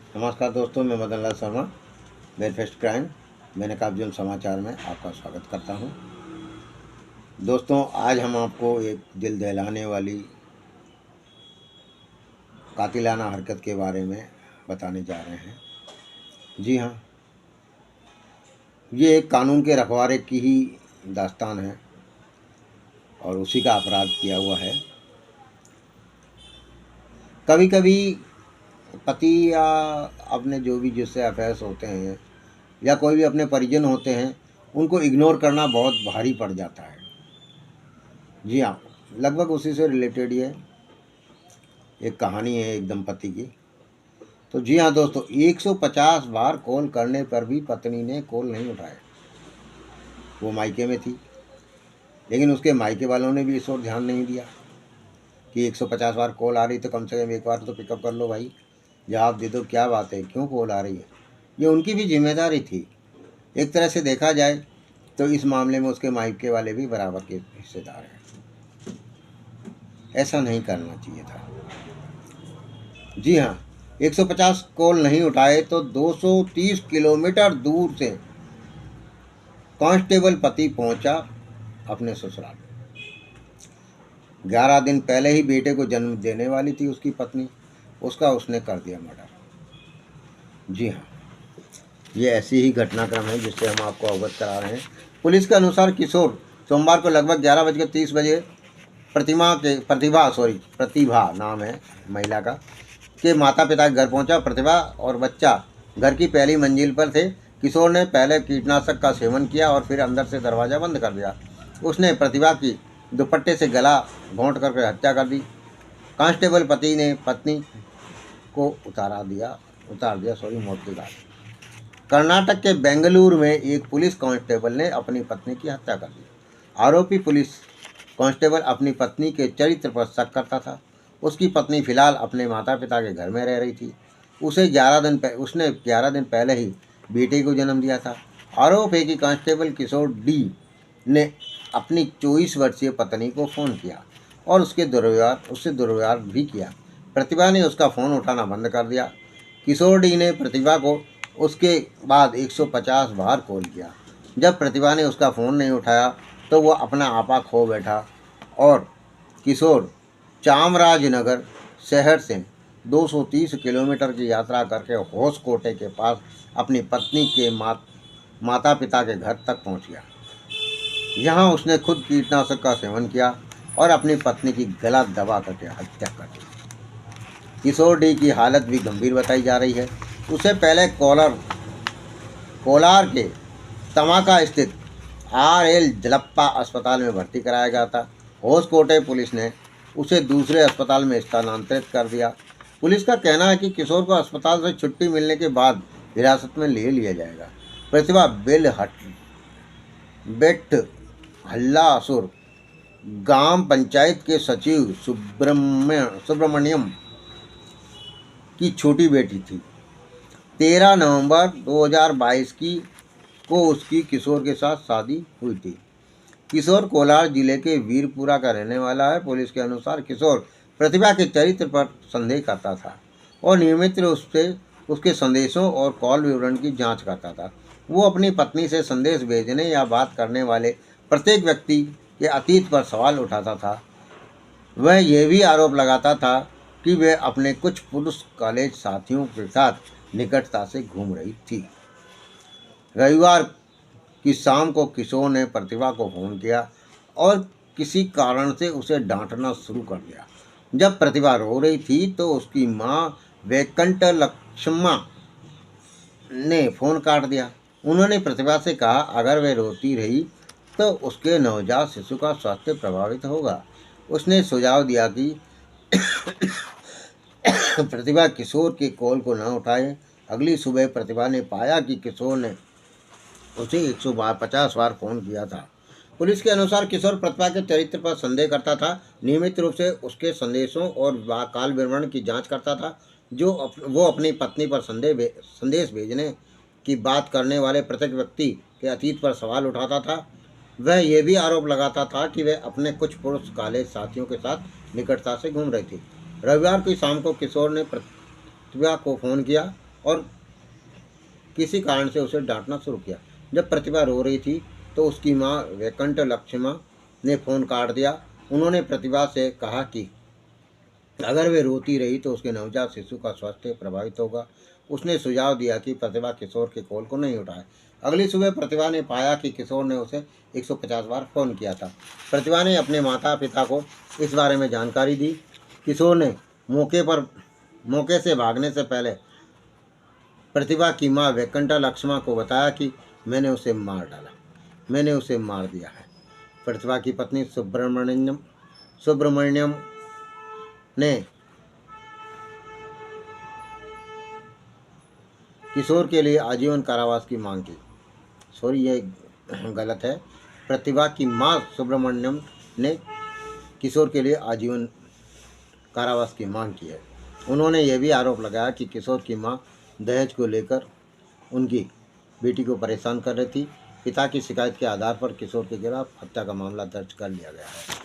नमस्कार दोस्तों, मैं मदन लाल शर्मा, बेलफेस्ट क्राइम मैंने काब्जुल समाचार में आपका स्वागत करता हूं। दोस्तों, आज हम आपको एक दिल दहलाने वाली कातिलाना हरकत के बारे में बताने जा रहे हैं। जी हाँ, ये एक कानून के रखवारे की ही दास्तान है और उसी का अपराध किया हुआ है। कभी कभी पति या अपने जो भी जिससे अफेयर्स होते हैं या कोई भी अपने परिजन होते हैं, उनको इग्नोर करना बहुत भारी पड़ जाता है। जी हाँ, लगभग उसी से रिलेटेड ये एक कहानी है एक दंपति की। तो जी हाँ दोस्तों, 150 बार कॉल करने पर भी पत्नी ने कॉल नहीं उठाया। वो मायके में थी, लेकिन उसके मायके वालों ने भी इस ओर ध्यान नहीं दिया कि 150 बार कॉल आ रही तो कम से कम एक बार तो पिकअप कर लो भाई, जवाब दे दो, क्या बात है, क्यों कॉल आ रही है। ये उनकी भी जिम्मेदारी थी। एक तरह से देखा जाए तो इस मामले में उसके मायके वाले भी बराबर के हिस्सेदार हैं। ऐसा नहीं करना चाहिए था। जी हाँ, 150 कॉल नहीं उठाए तो 230 किलोमीटर दूर से कांस्टेबल पति पहुंचा अपने ससुराल। 11 दिन पहले ही बेटे को जन्म देने वाली थी उसकी पत्नी, उसका उसने कर दिया मर्डर। जी हाँ, ये ऐसी ही घटनाक्रम है जिससे हम आपको अवगत करा रहे हैं। पुलिस के अनुसार किशोर सोमवार को लगभग 11:30 बजे प्रतिभा नाम है महिला का, के माता पिता के घर पहुंचा। प्रतिभा और बच्चा घर की पहली मंजिल पर थे। किशोर ने पहले कीटनाशक का सेवन किया और फिर अंदर से दरवाज़ा बंद कर दिया। उसने प्रतिभा की दुपट्टे से गला घोंट करके हत्या कर दी। कांस्टेबल पति ने पत्नी को उतार दिया मौत के घाट। कर्नाटक के बेंगलुरु में एक पुलिस कांस्टेबल ने अपनी पत्नी की हत्या कर दी। आरोपी पुलिस कांस्टेबल अपनी पत्नी के चरित्र पर शक करता था। उसकी पत्नी फिलहाल अपने माता पिता के घर में रह रही थी। उसने 11 दिन पहले ही बेटे को जन्म दिया था। आरोप है कि कांस्टेबल किशोर डी ने अपनी 24 वर्षीय पत्नी को फ़ोन किया और उससे दुर्व्यवहार भी किया। प्रतिभा ने उसका फ़ोन उठाना बंद कर दिया। किशोर डी ने प्रतिभा को उसके बाद 150 बार कॉल किया। जब प्रतिभा ने उसका फ़ोन नहीं उठाया तो वह अपना आपा खो बैठा और किशोर चामराजनगर शहर से 230 किलोमीटर की यात्रा करके होसकोटे के पास अपनी पत्नी के माता पिता के घर तक पहुंच गया। यहाँ उसने खुद कीटनाशक का सेवन किया और अपनी पत्नी की गला दबा करके हत्या कर दी। किशोर डी की हालत भी गंभीर बताई जा रही है। उसे पहले कोलार के तमाका स्थित RL जलप्पा अस्पताल में भर्ती कराया गया था। होसकोटे पुलिस ने उसे दूसरे अस्पताल में स्थानांतरित कर दिया। पुलिस का कहना है कि किशोर को अस्पताल से छुट्टी मिलने के बाद हिरासत में ले लिया जाएगा। प्रतिभा बेट हल्लासुर ग्राम पंचायत के सचिव सुब्रमण्यम की छोटी बेटी थी। 13 नवंबर 2022 को उसकी किशोर के साथ शादी हुई थी। किशोर कोलार जिले के वीरपुरा का रहने वाला है। पुलिस के अनुसार किशोर प्रतिभा के चरित्र पर संदेह करता था और नियमित रूप से उसके संदेशों और कॉल विवरण की जांच करता था। वो अपनी पत्नी से संदेश भेजने या बात करने वाले प्रत्येक व्यक्ति के अतीत पर सवाल उठाता था। वह यह भी आरोप लगाता था कि वह अपने कुछ पुरुष कॉलेज साथियों के साथ निकटता से घूम रही थी। रविवार की शाम को किशोर ने प्रतिभा को फ़ोन किया और किसी कारण से उसे डांटना शुरू कर दिया। जब प्रतिभा रो रही थी तो उसकी मां वैकुंठ लक्ष्मा ने फ़ोन काट दिया। उन्होंने प्रतिभा से कहा अगर वह रोती रही तो उसके नवजात शिशु का स्वास्थ्य प्रभावित होगा। उसने सुझाव दिया कि प्रतिभा किशोर के कॉल को न उठाए। अगली सुबह प्रतिभा ने पाया कि किशोर ने उसे 150 बार फ़ोन किया था। पुलिस के अनुसार किशोर प्रतिभा के चरित्र पर संदेह करता था। नियमित रूप से उसके संदेशों और काल विवरण की जांच करता था। वो अपनी पत्नी पर संदेश भेजने की बात करने वाले प्रत्येक व्यक्ति के अतीत पर सवाल उठाता था। वह यह भी आरोप लगाता था कि वह अपने कुछ पुरुष कॉलेज साथियों के साथ निकटता से घूम रही थी। रविवार की शाम को किशोर ने प्रतिभा को फ़ोन किया और किसी कारण से उसे डांटना शुरू किया। जब प्रतिभा रो रही थी तो उसकी माँ वैकुंठ लक्ष्मा ने फ़ोन काट दिया। उन्होंने प्रतिभा से कहा कि अगर वे रोती रही तो उसके नवजात शिशु का स्वास्थ्य प्रभावित होगा। उसने सुझाव दिया कि प्रतिभा किशोर के कॉल को नहीं उठाए। अगली सुबह प्रतिभा ने पाया कि किशोर ने उसे 150 बार फ़ोन किया था। प्रतिभा ने अपने माता पिता को इस बारे में जानकारी दी। किशोर ने मौके से भागने से पहले प्रतिभा की माँ वैकुंठ लक्ष्मा को बताया कि मैंने उसे मार डाला, मैंने उसे मार दिया है। प्रतिभा की पत्नी सुब्रमण्यम ने किशोर के लिए आजीवन कारावास की मांग की। सॉरी, ये गलत है। प्रतिभा की मां सुब्रमण्यम ने किशोर के लिए आजीवन कारावास की मांग की है। उन्होंने यह भी आरोप लगाया कि किशोर की मां दहेज को लेकर उनकी बेटी को परेशान कर रही थी। पिता की शिकायत के आधार पर किशोर के खिलाफ हत्या का मामला दर्ज कर लिया गया है।